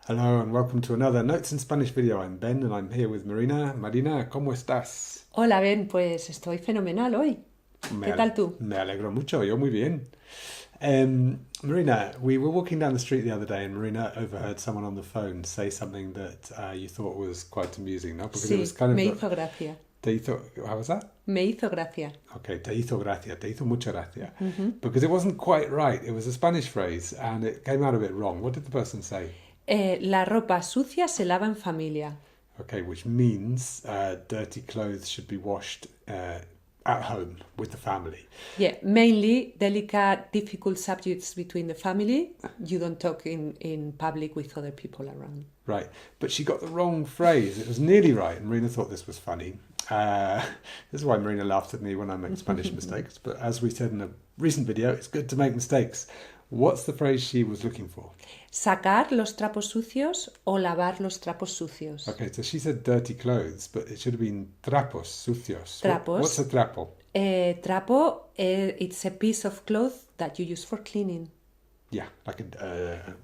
Hello and welcome to another Notes in Spanish video. I'm Ben and I'm here with Marina. Marina, ¿cómo estás? Hola, Ben, pues estoy fenomenal hoy. ¿Qué tal tú? Me alegro mucho, yo muy bien. Marina, we were walking down the street the other day and Marina overheard someone on the phone say something that you thought was quite amusing, ¿no? Because it was kind of me hizo gracia. How was that? Me hizo gracia. Okay, te hizo gracia, te hizo mucha gracia. Because it wasn't quite right. It was a Spanish phrase and it came out a bit wrong. What did the person say? La ropa sucia se lava en familia. Okay, which means dirty clothes should be washed at home with the family. Yeah, mainly delicate, difficult subjects between the family. You don't talk in public with other people around. Right, but she got the wrong phrase. It was nearly right, and Marina thought this was funny. This is why Marina laughed at me when I make Spanish mistakes. But as we said in a recent video, it's good to make mistakes. What's the phrase she was looking for? Sacar los trapos sucios o lavar los trapos sucios. Okay, so she said dirty clothes, but it should have been trapos sucios. Trapos. What's a trapo? Trapo, it's a piece of cloth that you use for cleaning. Yeah, like a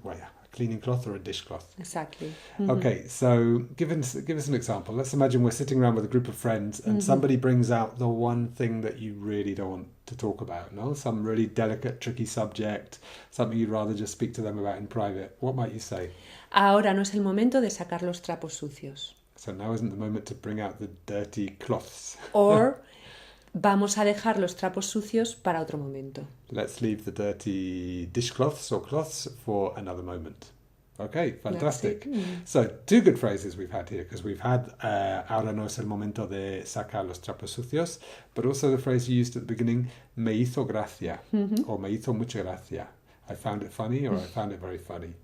cleaning cloth or a dishcloth. Exactly. Okay, so give us an example. Let's imagine we're sitting around with a group of friends and somebody brings out the one thing that you really don't want to talk about, no? Some really delicate, tricky subject, something you'd rather just speak to them about in private. What might you say? Ahora no es el momento de sacar los trapos sucios. So now isn't the moment to bring out the dirty cloths. Or vamos a dejar los trapos sucios para otro momento. Let's leave the dirty dishcloths or cloths for another moment. Okay, fantastic. So, two good phrases we've had here, because we've had ahora no es el momento de sacar los trapos sucios, but also the phrase you used at the beginning, me hizo gracia, or me hizo mucha gracia. I found it funny, or I found it very funny.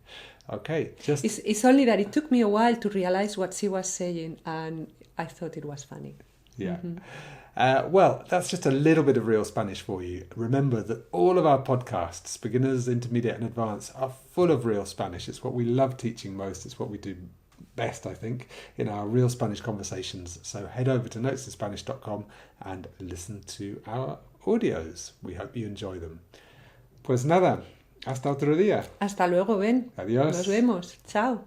Okay, just... It's only that it took me a while to realize what she was saying, and I thought it was funny. Yeah. Well, that's just a little bit of real Spanish for you. Remember that all of our podcasts, beginners, intermediate and advanced, are full of real Spanish. It's what we love teaching most. It's what we do best, I think, in our real Spanish conversations. So head over to notesinspanish.com and listen to our audios. We hope you enjoy them. Pues nada, hasta otro día. Hasta luego, Ben. Adiós. Nos vemos. Chao.